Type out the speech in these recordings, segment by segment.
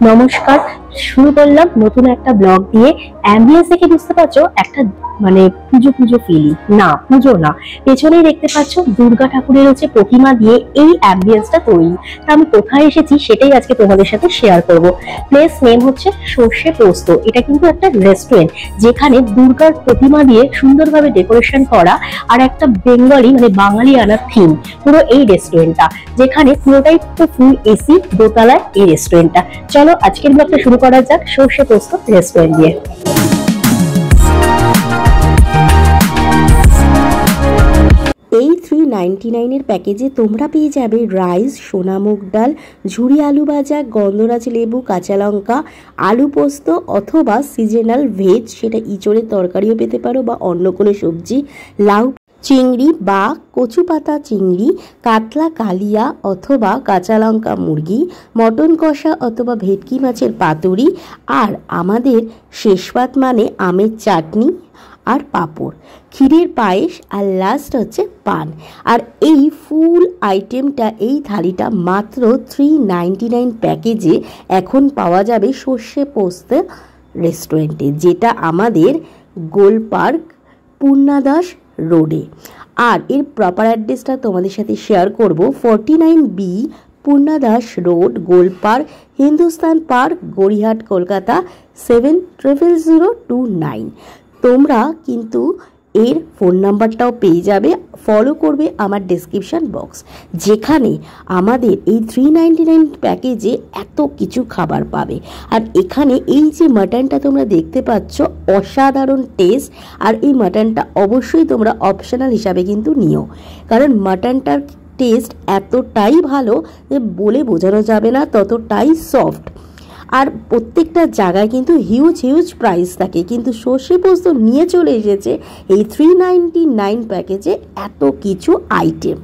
নমস্কার। শুরু করলাম নতুন একটা ব্লগ দিয়ে। অ্যাম্বিয়েন্স দেখে বুঝতে পারছো একটা মানে পুজো পুজো ফিলিং, না পুজো না, পেছনেই দেখতে পাচ্ছ দুর্গা ঠাকুরের হচ্ছে প্রতিমা দিয়ে এই অ্যাম্বিয়েন্সটা তৈরি। তা আমি কোথায় এসেছি সেটাই আজকে তোমাদের সাথে শেয়ার করব। প্লেস নেম হচ্ছে সর্ষে পোস্ত। এটা কিন্তু একটা রেস্টুরেন্ট যেখানে দুর্গার প্রতিমা দিয়ে সুন্দরভাবে ডেকোরেশন করা আর একটা বেঙ্গলি মানে বাঙালি আনার থিম পুরো এই রেস্টুরেন্টটা, যেখানে পুরোটাই তো ফুল এসি, দোতলায় এই রেস্টুরেন্টটা। চলো আজকের ব্লগটা শুরু করা যাক সর্ষে পোস্ত রেস্টুরেন্ট দিয়ে। এই 399 এর প্যাকেজে তোমরা পেয়ে যাবে রাইস, সোনা মুগ ডাল, ঝুরি আলু ভাজা, গন্ধরাজ লেবু, কাঁচা লঙ্কা, আলু পোস্ত অথবা সিজনাল ভেজ, সেটা ইঁচড়ের তরকারিও পেতে পারো বা অন্য কোনো সবজি, লাউ চিংড়ি বা কচু পাতা চিংড়ি, কাতলা কালিয়া অথবা কাঁচা লঙ্কা মুরগি, মটন কষা অথবা ভেটকি মাছের পাতুরি, আর আমাদের শেষপাত মানে আমের চাটনি আর পাঁপড়, ক্ষীরের পায়েস, আর লাস্ট হচ্ছে পান। আর এই ফুল আইটেমটা, এই থালিটা মাত্র 399 প্যাকেজে এখন পাওয়া যাবে সর্ষে পোস্ত রেস্টুরেন্টে, যেটা আমাদের গোলপার্ক পূর্ণাদাস রোডে। আর এর প্রপার অ্যাড্রেসটা তোমাদের সাথে শেয়ার করব। 49B Purnadas road, Golpark, Hindustan park, Gariahat, Kolkata 700029। তোমরা কিন্তু এর ফোন নাম্বারটাও পেয়ে যাবে, ফলো করবে আমার ডেসক্রিপশন বক্স, যেখানে আমাদের এই 399 প্যাকেজে এত কিছু খাবার পাবে। আর এখানে এই যে মাটনটা তোমরা দেখতে পাচ্ছ, অসাধারণ টেস্ট। আর এই মাটনটা অবশ্যই তোমরা অপশনাল হিসাবে কিন্তু নিও, কারণ মাটনটার টেস্ট এতটাই ভালো যে বলে বোঝানো যাবে না, ততটাই সফট। আর প্রত্যেকটা জায়গায় কিন্তু হিউজ প্রাইস থাকে, কিন্তু সর্ষে পোস্ত নিয়ে চলে এসেছে এই 399 প্যাকেজে এত কিছু item.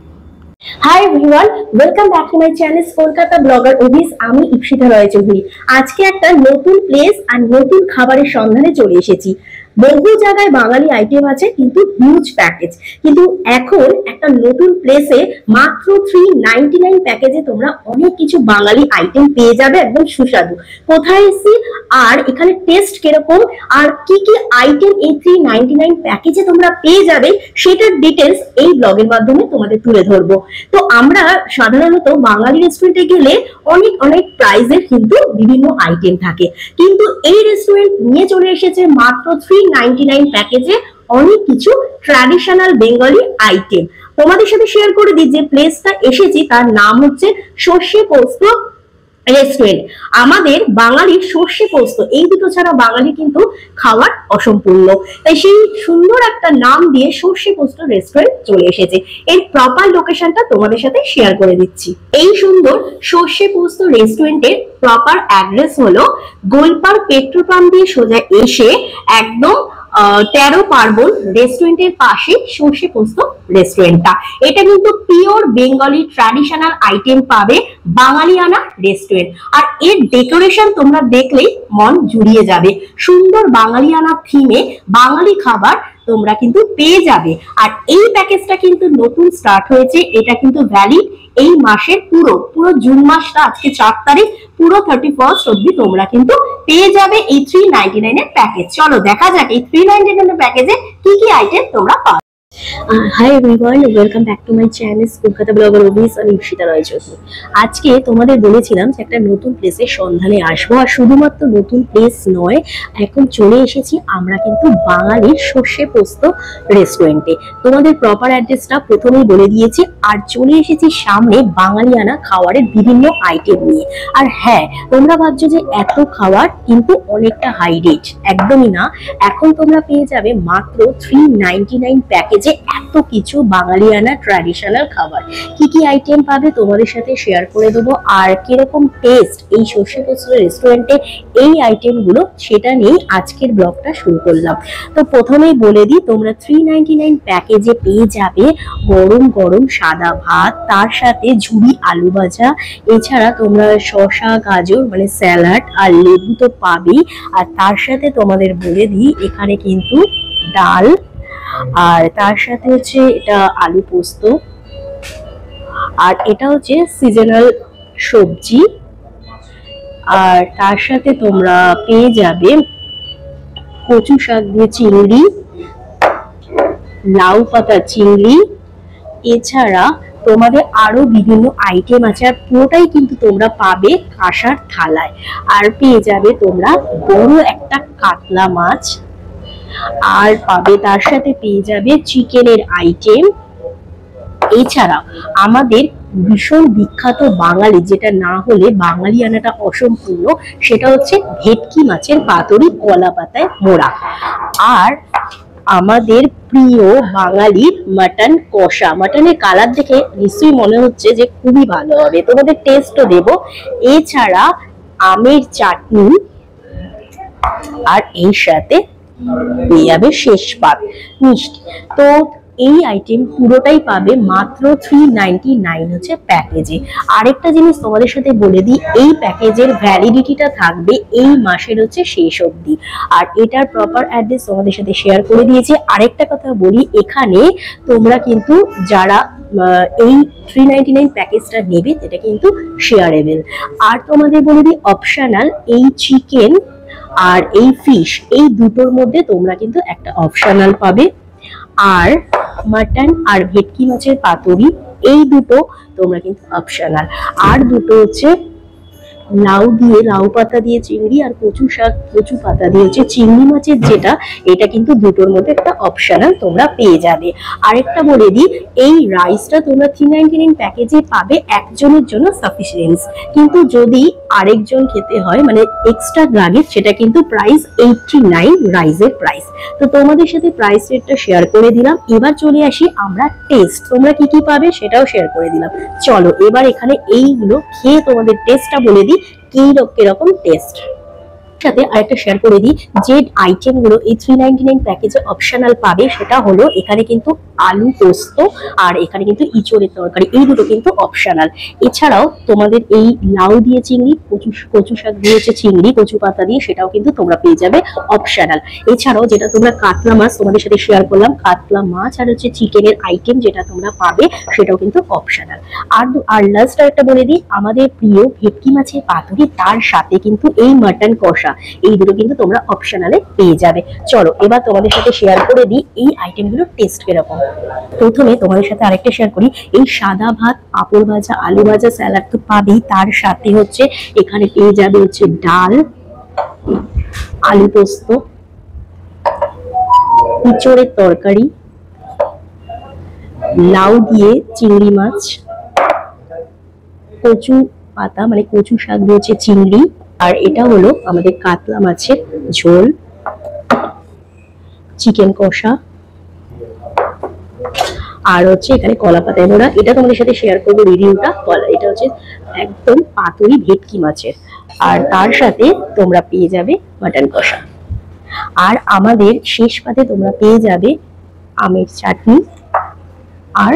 Hi everyone, welcome back to my channel Kolkata blogger অভিস। আমি ইপসিতা রয় চৌধুরী। আজকে একটা নতুন প্লেস আর নতুন খাবারের সন্ধানে চলে এসেছি। বহু জায়গায় বাঙালি আইটেম আছে, কিন্তু হিউজ প্যাকেজ। কিন্তু এখন একটা নতুন প্লেসে মাত্র 399 প্যাকেজে তোমরা অনেক কিছু বাঙালি আইটেম পেয়ে যাবে, একদম সুস্বাদু। কোথায় এসেছি আর এখানে টেস্ট কিরকম আর কি কি আইটেম এই 399 প্যাকেজে তোমরা পেয়ে যাবে, সেটার ডিটেলস এই ব্লগের মাধ্যমে তোমাদের তুলে ধরবো। তো আমরা সাধারণত বাঙালি রেস্টুরেন্টে গেলে অনেক প্রাইজের কিন্তু বিভিন্ন আইটেম থাকে, কিন্তু এই রেস্টুরেন্ট নিয়ে চলে এসেছে মাত্র 399 প্যাকেজে অনেক কিছু ট্র্যাডিশনাল বেঙ্গলি আইটেম। তোমাদের সাথে শেয়ার করে দিই যে প্লেসটা এসেছি তার নাম হচ্ছে সর্ষে পোস্ত রেস্টুরেন্ট। আমাদের বাঙালির সর্ষে পোস্ত এই দুটো ছাড়া বাঙালি কিন্তু খাওয়ার অসম্পূর্ণ, তাই সেই সুন্দর একটা নাম দিয়ে সর্ষে পোস্ত রেস্টুরেন্ট চলে এসেছে। এর প্রপার লোকেশনটা তোমাদের সাথে শেয়ার করে দিচ্ছি। এই সুন্দর সর্ষে পোস্ত রেস্টুরেন্টের প্রপার অ্যাড্রেস হলো গোলপার্ক পেট্রোল পাম্প দিয়ে সোজা এসে একদম 13 পার্বণ রেস্টুরেন্টের পাশে সর্ষে পোস্ত রেস্টুরেন্টটা। এটা কিন্তু পিওর বেঙ্গলি ট্র্যাডিশনাল আইটেম পাবে, বাঙালিয়ানা রেস্টুরেন্ট। আর এর ডেকোরেশন তোমরা দেখলেই মন জুড়িয়ে যাবে। সুন্দর বাঙালিয়ানা থিমে বাঙালি খাবার তোমরা কিন্তু পেয়ে যাবে। আর এই প্যাকেজটা কিন্তু নতুন স্টার্ট হয়েছে, এটা কিন্তু ভ্যালিড এই মাসের পুরো জুন মাসটা, আজকে 4 তারিখ, পুরো 31st অবধি তোমরা কিন্তু পেয়ে যাবে এই 399 এর প্যাকেজ। চলো দেখা যাক এই 399 এর প্যাকেজে কি কি আইটেম তোমরা পাবে। Hi everyone, welcome back to my channel Kolkata blogger অভিস। আমি ইপসিতা রয় চৌধুরী। আজকে তোমাদের বলেছিলাম যে একটা নতুন প্লেসের সন্ধানে আসবো, আর শুধুমাত্র নতুন প্লেস নয়, এখন চলে এসেছি আমরা কিন্তু বাঙালির সর্ষে পোস্ত রেস্টুরেন্টে। তোমাদের প্রপার অ্যাড্রেসটা প্রথমেই বলে দিয়েছি, আর চলে এসেছি সামনে বাঙালিয়ানা খাবারের বিভিন্ন আইটেম নিয়ে। আর হ্যাঁ, তোমরা ভাবছো যে এত খাবার, কিন্তু অনেকটা হাই রেট, একদমই না। এখন তোমরা পেয়ে যাবে মাত্র 399 প্যাকেজে এত কিছু বাঙালিয়ানা ট্র্যাডিশনাল খাবার। কি কি আইটেম পাবে তোমাদের সাথে শেয়ার করে দেবো, আর কিরকম টেস্ট এই সর্ষে পোস্ত রেস্টুরেন্টে এই আইটেমগুলো, সেটা নিয়েই আজকের ব্লগটা শুরু করলাম। তো প্রথমেই বলে দিই, তোমরা 399 প্যাকেজে পেয়ে যাবে গরম গরম সাদা ভাত, তার সাথে ঝুরি আলু ভাজা, এছাড়া তোমরা শসা গাজর মানে স্যালাড আর লেবু তো পাবেই। আর তার সাথে তোমাদের বলে দিই এখানে কিন্তু ডাল, আর তার সাথে হচ্ছে এটা আলু পোস্ত, আর এটা হচ্ছে সিজনাল সবজি, আর তার সাথে তোমরা পেয়ে যাবে কচু শাক দিয়ে চিংড়ি, লাউ পাতা চিংড়ি, এছাড়া তোমাদের আরো বিভিন্ন আইটেম আছে। আর পুরোটাই কিন্তু তোমরা পাবে কাঁসার থালায়। আর পেয়ে যাবে তোমরা বড় একটা কাতলা মাছ, আর পাবে তার সাথে পেয়ে যাবে চিকেনের আইটেম। এছাড়া আমাদের ভীষণ বিখ্যাত বাঙালি, যেটা না হলে বাঙালিয়ানাটা অসম্পূর্ণ, সেটা হচ্ছে ভেটকি মাছের পাতুরি কলা পাতায় মোড়া। আর আমাদের প্রিয় বাঙালির মাটন কষা। মাটনের কালার দেখে নিশ্চয়ই মনে হচ্ছে যে খুবই ভালো হবে, তোমাদের টেস্টও দেব। এছাড়া আমের চাটনি, আর এই সাথে পেয়ে যাবে শেষ পাত মিষ্টি। তো এই আইটেম পুরোটাই পাবে মাত্র 399 হচ্ছে প্যাকেজে। আরেকটা জিনিস তোমাদের সাথে বলে দিই, এই প্যাকেজের ভ্যালিডিটিটা থাকবে এই মাসের হচ্ছে শেষ অবধি। আর এটার প্রপার অ্যাড্রেস তোমাদের সাথে শেয়ার করে দিয়েছি। আরেকটা কথা বলি, এখানে তোমরা কিন্তু যারা এই 399 প্যাকেজটা নেবে এটা কিন্তু শেয়ারেবল। আর তোমাদের বলে দিই অপশনাল, এই চিকেন আর এই ফিশ, এই দুটোর মধ্যে তোমরা কিন্তু একটা অপশনাল পাবে। আর মাটন আর ভেটকি মাছের পাতুরি, এই দুটো তোমরা কিন্তু অপশনাল। আর দুটো হচ্ছে লাউ দিয়ে, লাউ পাতা দিয়ে চিংড়ি, আর কচু শাক কচু পাতা দিয়ে হচ্ছে চিংড়ি মাছের যেটা, এটা কিন্তু দুটোর মধ্যে একটা অপশনাল তোমরা পেয়ে যাবে। আরেকটা বলে দিই, এই রাইসটা তোমরা 399 প্যাকেজে পাবে একজনের জন্য সাফিসিয়েন্স। কিন্তু যদি আরেকজন খেতে হয় মানে এক্সট্রা লাগে, সেটা কিন্তু প্রাইস 89 রাইসের প্রাইস। তো তোমাদের সাথে প্রাইস রেটটা শেয়ার করে দিলাম। এবার চলে আসি আমরা টেস্ট, তোমরা কি কি পাবে সেটাও শেয়ার করে দিলাম। চলো এবার এখানে এইগুলো খেয়ে তোমাদের টেস্টটা বলে দিই কিরকম টেস্ট। সাথে আরেকটা শেয়ার করে দিই, যে আইটেমগুলো এই 399 প্যাকেজে অপশনাল পাবে সেটা হলো এখানে কিন্তু আলু পোস্ত, আর এখানে কিন্তু ইঁচড়ের তরকারি, এই দুটো কিন্তু অপশনাল। এছাড়াও তোমাদের এই লাউ দিয়ে চিংড়ি, কচু শাক দিয়েছে চিংড়ি কচু পাতা দিয়ে, সেটাও কিন্তু তোমরা পেয়ে যাবে অপশনাল। এছাড়াও যেটা তোমরা কাতলা মাছ তোমাদের সাথে শেয়ার করলাম, কাতলা মাছ আর হচ্ছে চিকেনের আইটেম যেটা তোমরা পাবে সেটাও কিন্তু অপশনাল। আর লাস্ট আরেকটা বলে দিই, আমাদের প্রিয় ভেটকি মাছের পাতুরি, তার সাথে কিন্তু এই মাটন কষা, এই দুটো কিন্তু তোমরা অপশনালে পেয়ে যাবে। চলো এবার তোমাদের সাথে শেয়ার করে দিই এই আইটেমগুলোর টেস্ট কিরকম। প্রথমে তোমাদের সাথে আরেকটা শেয়ার করি, এই সাদা ভাত, পাঁপড় ভাজা, আলু ভাজা, স্যালাড তো পাবেই, তার সাথে হচ্ছে এখানে পেয়ে যাবে হচ্ছে ডাল, আলু পোস্ত, ইঁচড়ের তরকারি, লাউ দিয়ে চিংড়ি মাছ, কচু পাতা মানে কচু শাক দিয়েছে চিংড়ি, আর এটা হলো আমাদের কাতলা মাছের ঝোল, চিকেন কষা, আর হচ্ছে এখানে কলা পাতায় মোড়া। এটা তোমাদের সাথে শেয়ার করবো রিভিউটা। এটা হচ্ছে একদম পাতুরি ভেটকি মাছের। আর তার সাথে তোমরা পেয়ে যাবে মাটন কষা। আর আমাদের শেষ পাতে তোমরা পেয়ে যাবে আমের চাটনি। আর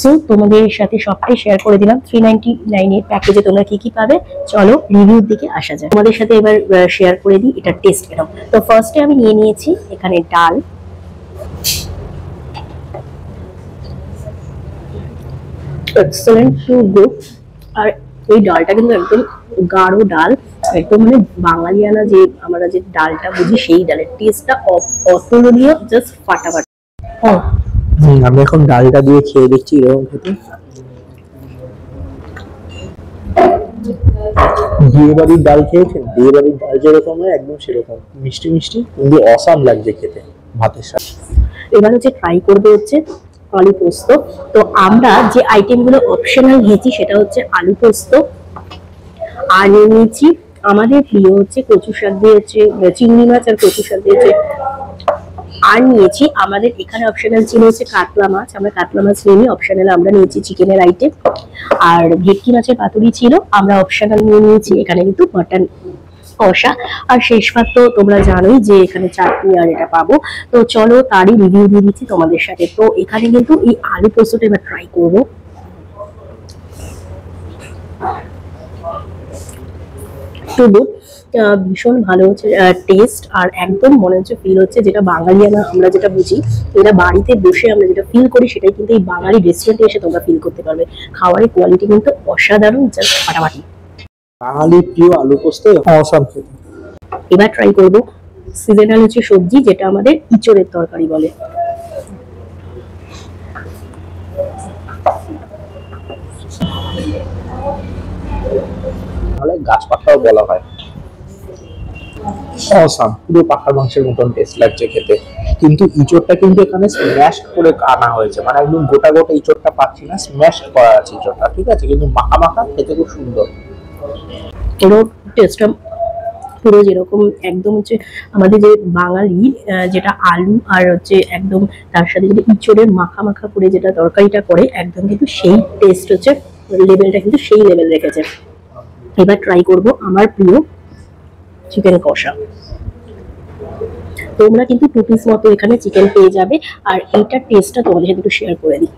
সো তোমাদের সাথে সবটাই শেয়ার করে দিলাম। 399 এর প্যাকেজে তোমরা কি কি পাবে, চলো রিভিউর দিকে আসা যায়। তোমাদের সাথে এবার শেয়ার করে দিই এটা টেস্ট কেমন। তো ফার্স্টে আমি নিয়ে নিয়েছি এখানে ডাল, এক্সেলেন্ট, টু গুড। আর এই ডালটা কিন্তু একদম গাঢ় ডাল, একদম মানে বাঙালিয়ানা যে আমরা যে ডালটা বুঝি সেই ডালের টেস্টটা অতুলনীয়, জাস্ট ফাটাফাটি। আমি এখন ডালটা দিয়ে খেয়ে দেখছি এরকম খেতে। বিয়ে বাড়ির ডাল খেয়েছেন? বিয়ে বাড়ির ডাল যেরকম হয় একদম সেরকম, মিষ্টি মিষ্টি, কিন্তু অসাম লাগছে খেতে ভাতের সাথে। এবার হচ্ছে ট্রাই করবে হচ্ছে আলু পোস্ত। তো আমরা যে আইটেমগুলো অপশনাল নিয়েছি সেটা হচ্ছে আলু পোস্ত, আর নিয়েছি আমাদের প্রিয় হচ্ছে কচু শাক দিয়ে হচ্ছে চিংড়ি মাছ আর কচু শাক দিয়েছে, আর নিয়েছি আমাদের এখানে অপশনাল ছিল হচ্ছে কাতলা মাছ, আমরা কাতলা মাছ নিয়ে অপশনাল আমরা নিয়েছি চিকেনের আইটেম। আর ভেটকি মাছের পাতুরি ছিল, আমরা অপশনাল নিয়ে নিয়েছি এখানে কিন্তু মাটন কষা। আর শেষ পাত তো তোমরা জানোই যে এখানে চাটনি আর এটা পাবো। তো চলো তারই রিভিউ দিয়ে দিচ্ছি তোমাদের সাথে। তো এখানে কিন্তু এই আলু পোস্তটা এবার ট্রাই করবো। ভীষণ ভালো হচ্ছে টেস্ট, আর একদম মনে হচ্ছে ফিল হচ্ছে যেটা বাঙালিয়ানা আমরা যেটা বুঝি, এটা বাড়িতে বসে আমরা যেটা ফিল করি সেটাই কিন্তু এই বাঙালি রেস্টুরেন্টে এসে তোমরা ফিল করতে পারবে। খাবারের কোয়ালিটি কিন্তু অসাধারণ, জাস্ট ফাটাফাটি। বাঙালির প্রিয় আলু পোস্ত অসাম খেতে। এবার ট্রাই করব সিজনাল হচ্ছে সবজি, যেটা আমাদের ইঁচড়ের তরকারি বলে। তাহলে গাছ পাখাও বলা হয়। অসাম, পুরো পাখার মাংসের মতন টেস্ট লাগছে খেতে। কিন্তু ইঁচড়টা কিন্তু এখানে স্ম্যাশ করে আনা হয়েছে, মানে একদম গোটা গোটা ইঁচড়টা পাচ্ছি না, স্ম্যাশ করা আছে ইঁচড়টা, ঠিক আছে, কিন্তু মাখা মাখা খেতে খুব সুন্দর। পুরো টেস্টটা পুরো যেরকম একদম হচ্ছে আমাদের যে বাঙালি যেটা আলু আর হচ্ছে একদম তার সাথে যদি ইঁচড়ের মাখা মাখা করে যেটা তরকারিটা করে, একদম কিন্তু সেই টেস্ট হচ্ছে, লেভেলটা কিন্তু সেই লেভেল রেখেছে। এবার ট্রাই করব আমার প্রিয় চিকেন কষা। তোমরা কিন্তু 2 পিস মতো এখানে চিকেন পেয়ে যাবে, আর এইটার টেস্টটা তোমাদের সাথে একটু শেয়ার করে দিই।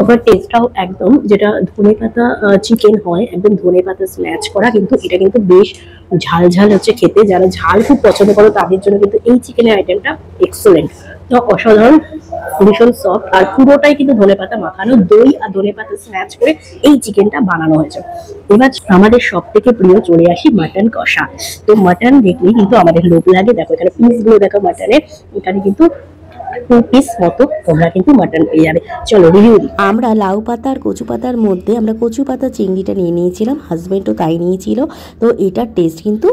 ওটার টেস্টটাও একদম যেটা ধনেপাতা চিকেন হয়, একদম ধনেপাতা স্ম্যাচ করা, কিন্তু এটা কিন্তু বেশ ঝাল ঝাল হচ্ছে খেতে। যারা ঝাল খুব পছন্দ করো তাদের জন্য কিন্তু এই চিকেনের আইটেমটা এক্সেলেন্ট, তো অসাধারণ, ভীষণ সফট, আর পুরোটাই কিন্তু ধনেপাতা মাখানো, দই আর ধনেপাতা স্ম্যাচ করে এই চিকেনটা বানানো হয়েছে। এবার আমাদের সব থেকে প্রিয় চলে আসি মাটন কষা। তো মাটন দেখলেই কিন্তু আমাদের লোভ লাগে। দেখো এখানে পিসগুলো দেখো মাটনের, এখানে কিন্তু 2 পিস মতো তোমরা কিন্তু মাটন পেয়ে যাবে। চলো রিভিউ দিই। আমরা লাউ পাতা আর কচু পাতার মধ্যে আমরা কচু পাতা চিংড়িটা নিয়ে নিয়েছিলাম, হাজবেন্ডও তাই নিয়েছিল। তো এটার টেস্ট কিন্তু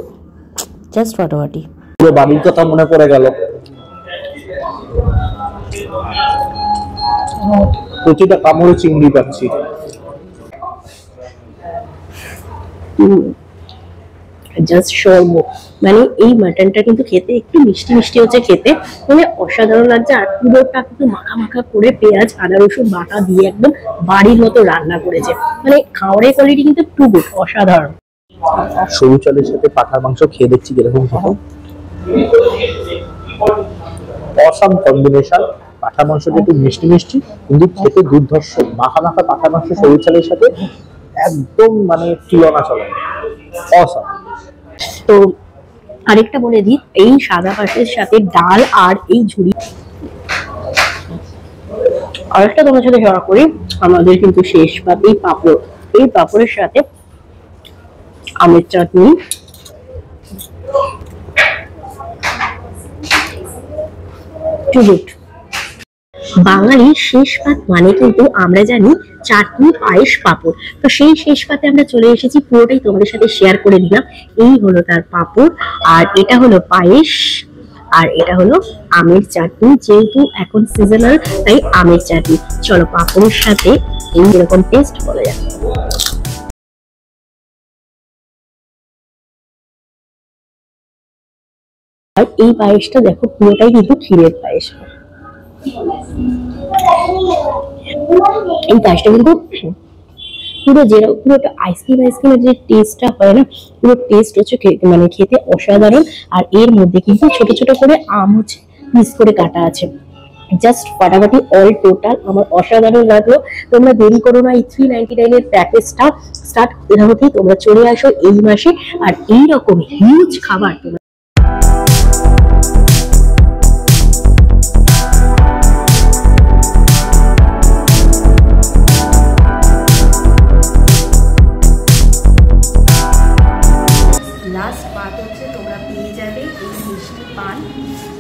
জাস্ট ফাটাফাটি। পুরো বাড়ির কথা মনে পড়ে গেল। প্রতিটা কামড়ে চিংড়ি পাচ্ছি। জাস্ট শর্ম, মানে এই মাটনটা কিন্তু খেতে একটু মিষ্টি মিষ্টি হচ্ছে খেতে, মানে অসাধারণ লাগছে। আর পুরোটা কিন্তু মাখা মাখা করে পেঁয়াজ আদা রসুন বাটা দিয়ে একদম বাড়ির মতো রান্না করেছে, মানে খাওয়ারের কোয়ালিটি কিন্তু টু গুড, অসাধারণ। সরু চালের সাথে পাঠার মাংস খেয়ে দেখছি কিরকম খেতে। Awesome combination. পাঠার মাংসটা একটু মিষ্টি মিষ্টি কিন্তু খেতে দুর্ধর্ষ। মাখা মাখা পাঠার মাংস সরু চালের সাথে একদম মানে তুলনা চলে। অসাম। তো আরেকটা বলে দিই, এই সাদা ভাতের সাথে ডাল আর এই ঝুড়ি। আরেকটা তোমার সাথে শেয়ার করি, আমাদের কিন্তু শেষ ভাত এই পাঁপড়, এই পাঁপড়ের সাথে আমের চাটনি, টু গুড। বাঙালি শেষ পাত মানে কিন্তু আমরা জানি চাটনি পায়েস পাঁপড়, তো সেই শেষ পাতে আমরা চলে এসেছি, পুরোটাই তোমাদের সাথে শেয়ার করে দিলাম। এই হলো তার পাঁপড়, আর এটা হলো পায়েস, আর এটা হলো আমের চাটনি, যেহেতু এখন সিজনাল তাই আমের চাটনি। চলো পাঁপড়ের সাথে এই এরকম টেস্ট বলা যায়। আর এই পায়েসটা দেখো পুরোটাই কিন্তু ক্ষীরের পায়েস। এই পায়েসটা কিন্তু পুরো যেরকম পুরোটা আইসক্রিম আইসক্রিমের যে টেস্টটা হয় না, পুরো টেস্ট হচ্ছে মানে খেতে অসাধারণ। আর এর মধ্যে কিন্তু ছোট ছোট করে আম হচ্ছে পিস করে কাটা আছে, জাস্ট ফাটাফাটি। অল টোটাল আমার অসাধারণ লাগলো। তোমরা দেরি করো না, এই 399 এর প্যাকেজটা স্টার্ট হতেই তোমরা চলে আসো এই মাসে, আর এইরকম হিউজ খাবার তোমরা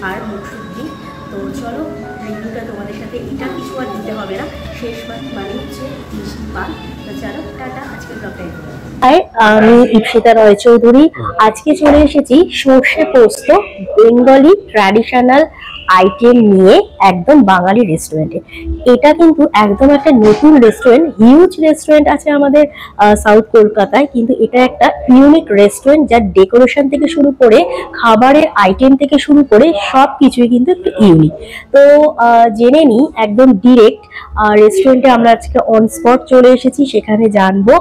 আর মুখশুদ্ধি। তো চলো রিভিউটা তোমাদের সাথে এটা কিছু আর দিতে হবে না, শেষ বার মানে হচ্ছে মিষ্টি পান। তো চলো টাটা, আজকের ব্লগটা। আমি ইপসিতা রয় চৌধুরী, আজকে চলে এসেছি সর্ষে পোস্ত বেঙ্গলি ট্র্যাডিশনাল আইটেম নিয়ে একদম বাঙালি রেস্টুরেন্টে। এটা কিন্তু একদম একটা নতুন রেস্টুরেন্ট, হিউজ রেস্টুরেন্ট আছে আমাদের সাউথ কলকাতায়, কিন্তু এটা একটা ইউনিক রেস্টুরেন্ট, যার ডেকোরেশন থেকে শুরু করে খাবারের আইটেম থেকে শুরু করে সব কিছুই কিন্তু একটু ইউনিক। তো জেনে নিই একদম ডিরেক্ট, রেস্টুরেন্টে আমরা আজকে অন স্পট চলে এসেছি, সেখানে জানবো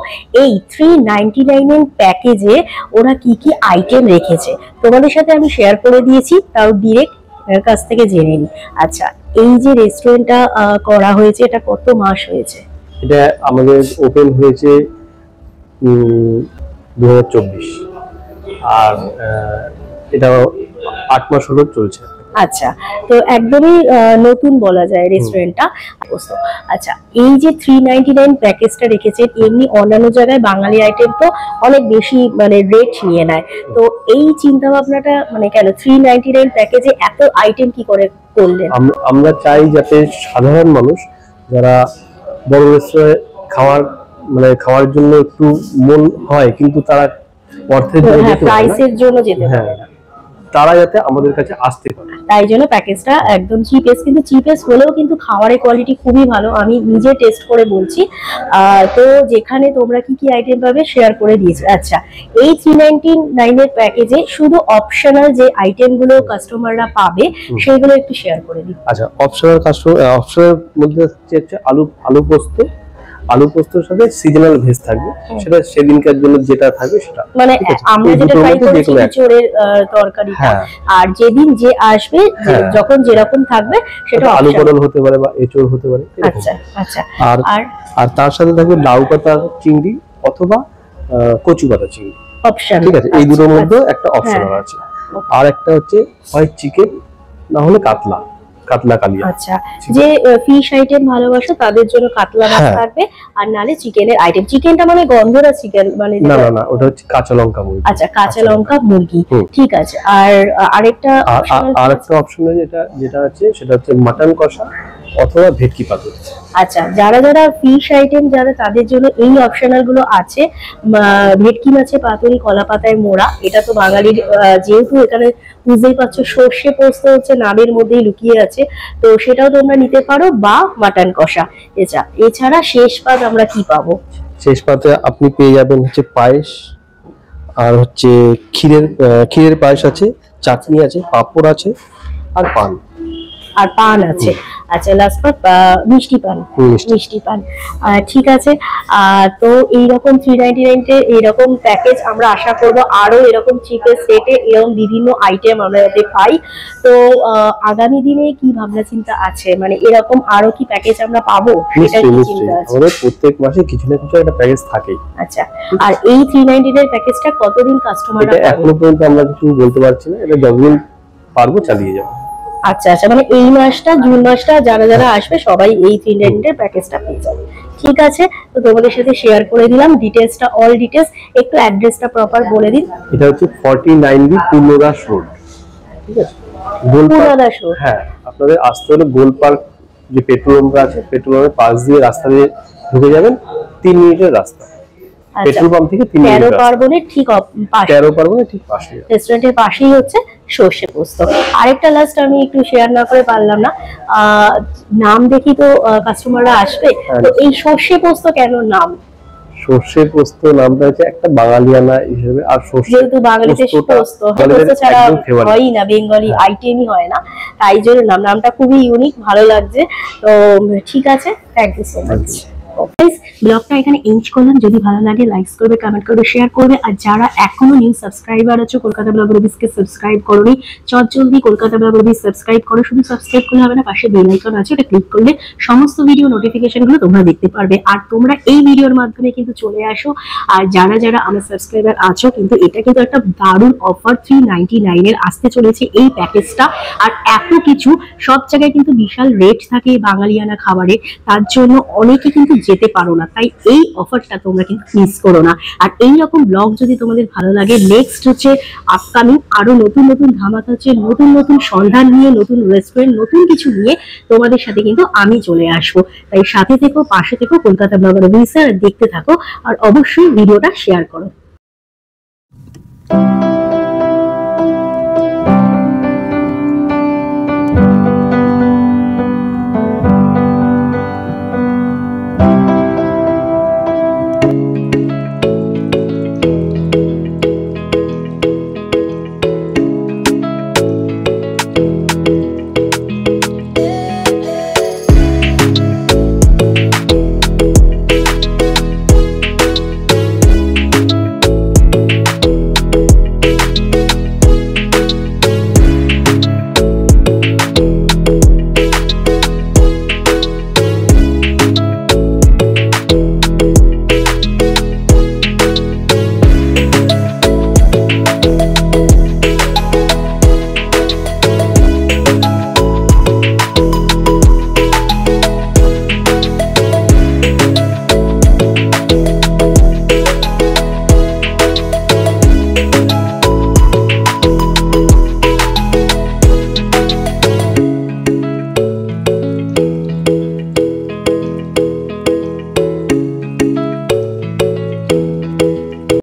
এই 399 প্যাকেজে ওরা কি কি আইটেম রেখেছে। তোমাদের সাথে আমি শেয়ার করে দিয়েছি, তাও ডিরেক্ট এর কাছ থেকে জেনে নিই। আচ্ছা, এই যে রেস্টুরেন্টটা করা হয়েছে, এটা কত মাস হয়েছে? এটা আমাদের ওপেন হয়েছে 2024, আর এটা 8 মাস হলো চলছে। আচ্ছা, তো একদমই নতুন বলা যায় রেস্টুরেন্টটা। আচ্ছা, এই যে 399 প্যাকেজটা রেখেছেন, এমনি অন্যান্য জায়গায় বাঙালি আইটেম তো অনেক বেশি মানে রেট নিয়ে নেয়, তো এই চিন্তা ভাবনাটা মানে কেন 399 প্যাকেজে এত আইটেম কি করে করলেন? আমরা চাই যাতে সাধারণ মানুষ যারা বড় রেস্টুরেন্টে খাওয়ার জন্য একটু মন হয়, কিন্তু তারা অর্থের জন্য প্রাইসের জন্য যেতে পারে না, তারা যাতে আমাদের কাছে আসতে পারে। তাই জন্য প্যাকেজটা একদম চিপেস্ট, কিন্তু চিপেস্ট হলেও কিন্তু খাবারের কোয়ালিটি খুবই ভালো, আমি নিজে টেস্ট করে বলছি। তো যেখানে তোমরা কি কি আইটেম পাবে শেয়ার করে দিয়েছি। আচ্ছা, এই 399 এর প্যাকেজে শুধু অপশনাল যে আইটেমগুলো কাস্টমাররা পাবে সেগুলো একটু শেয়ার করে দিই। আচ্ছা, অপশনাল মধ্যে হচ্ছে আলু পোস্তর সাথে সিজনাল ভেজ থাকবে, সেটা সেদিনকার জন্য যেটা থাকবে সেটা, মানে আমরা যেটা ট্রাই করেছি ইঁচড়ের তরকারিটা, আর যেদিন যে আসবে যখন যেরকম থাকবে সেটা আলু পটল হতে পারে বা এঁচড় হতে পারে। আচ্ছা আচ্ছা, আর তার সাথে থাকবে লাউ পাতা চিংড়ি অথবা কচু পাতা চিংড়ি অপশন, ঠিক আছে? এই দুটোর মধ্যে একটা অপশনাল আছে। আর একটা হচ্ছে হয় চিকেন না হলে কাতলা কালিয়া। আচ্ছা, যে ফিশ আইটেম ভালোবাসে তাদের জন্য কাতলা মাছ থাকবে, আর নালে চিকেনের আইটেম। চিকেনটা মানে গন্ধরা চিকেন মানে না ওটা হচ্ছে কাঁচা লঙ্কা মুরগি। আচ্ছা, কাঁচা লঙ্কা মুরগি, ঠিক আছে। আর আরেকটা অপশন যেটা আছে সেটা হচ্ছে মাটন কষা অথবা ভেটকি পাতুরি। আচ্ছা, যারা ফিশ আইটেম তাদের জন্য এই অপশনাল গুলো আছে। ভেটকি মাছে পাতুরি, কলা পাতায় মোড়া, এটা তো বাঙালির, যেহেতু এখানে বুঝতেই পারছো সর্ষে পোস্ত হচ্ছে নামের মধ্যেই লুকিয়ে আছে, তো সেটাও তোমরা নিতে পারো, বা মাটন কষা। এছাড়া শেষ পাত আমরা কি পাবো? শেষ পাতে আপনি পেয়ে যাবেন হচ্ছে পায়েস, আর হচ্ছে ক্ষীরের পায়েস আছে, চাটনি আছে, পাঁপড় আছে, আর পান আছে। আচ্ছা, লাস্ট পার্ট মিষ্টি পান। ঠিক আছে। তো এইরকম 399 এইরকম প্যাকেজ আমরা আশা করব আরো এরকম চিপেস্ট রেটে এরকম বিভিন্ন আইটেম আমরা যাতে পাই। তো আগামী দিনে কি ভাবনা চিন্তা আছে, মানে এরকম আরো কি প্যাকেজ আমরা পাবো? সেটা কি চিন্তা আছে? আমাদের প্রত্যেক মাসে কিছু না কিছু একটা প্যাকেজ থাকে। আচ্ছা, আর এই 399 এর প্যাকেজটা কতদিন কাস্টমাররা পাবে? এখনো পর্যন্ত আমরা কিছু বলতে পারছি না, এটা যতদিন পারবো চালিয়ে যাবো। আচ্ছা আচ্ছা, মানে এই মাসটা জুন মাসটা যারা আসবে সবাই এই 399 এর প্যাকেজটা পেয়ে যাবে। ঠিক আছে, তো তোমাদের সাথে শেয়ার করে দিলাম ডিটেইলসটা, অল ডিটেইলস। একটু অ্যাড্রেসটা প্রপার বলে দিন। এটা হচ্ছে 49B পূর্ণদাস রোড, ঠিক আছে? পূর্ণদাস রোড। হ্যাঁ, আপনাদের আসতে হলে গোল পার্ক যে পেট্রোল পাম্পটা আছে, পেট্রোল পাম্পের পাশ দিয়ে রাস্তা দিয়ে ঢুকে যাবেন, 3 মিনিটের রাস্তা। পেট্রোল পাম্প থেকে 3 মিনিট। 13 পার্বণের ঠিক পাশে, 13 পার্বণের ঠিক পাশে, রেস্টুরেন্টের পাশেই হচ্ছে সর্ষে পোস্ত। আরেকটা লাস্ট আমি একটু শেয়ার না করে পারলাম না, নাম দেখি তো কাস্টমাররা আসবে, তো এই সর্ষে পোস্ত কেন নাম? সর্ষে পোস্ত নামটা হচ্ছে একটা বাঙালিয়ানা হিসেবে, আর সর্ষে যেহেতু বাঙালিতে পোস্ত ছাড়া হয়ই না, বেঙ্গলি আইটেমই হয় না, তাই জন্য নামটা খুবই ইউনিক, ভালো লাগছে। তো ঠিক আছে, থ্যাংক ইউ সো মাচ। ব্লগটা এখানে এন্ড করলাম। যদি ভালো লাগে লাইক করবে, কমেন্ট করবে, শেয়ার করবে, আর যারা এখনো নিউ সাবস্ক্রাইবার আছো কলকাতা ব্লগ রবিসকে সাবস্ক্রাইব করোনি, জলদি কলকাতা ব্লগ রবিস সাবস্ক্রাইব করো। শুধু সাবস্ক্রাইব করলে হবে না, পাশে বেল আইকন আছে, ওটা ক্লিক করলে সমস্ত ভিডিও নোটিফিকেশনগুলো তোমরা দেখতে পারবে। আর তোমরা এই ভিডিওর মাধ্যমে কিন্তু চলে আসো, আর যারা আমার সাবস্ক্রাইবার আছো, কিন্তু এটা কিন্তু একটা দারুণ অফার, 399 এর আসতে চলেছে এই প্যাকেজটা। আর এত কিছু সব জায়গায় কিন্তু বিশাল রেট থাকে বাঙালিয়ানা খাবারের, তার জন্য অনেকে কিন্তু যেতে পারো না, তাই এই অফারটা তোমরা কিন্তু মিস করো না। আর এই রকম ব্লগ যদি তোমাদের ভালো লাগে, নেক্সট হচ্ছে আপকামিং আরো নতুন ধামাকা হচ্ছে, নতুন সন্ধান নিয়ে, নতুন রেস্টুরেন্ট, নতুন কিছু নিয়ে তোমাদের সাথে কিন্তু আমি চলে আসবো। তাই সাথে থেকো, পাশে থেকো, কলকাতা ব্লগার অভিষেক দেখতে থাকো, আর অবশ্যই ভিডিওটা শেয়ার করো।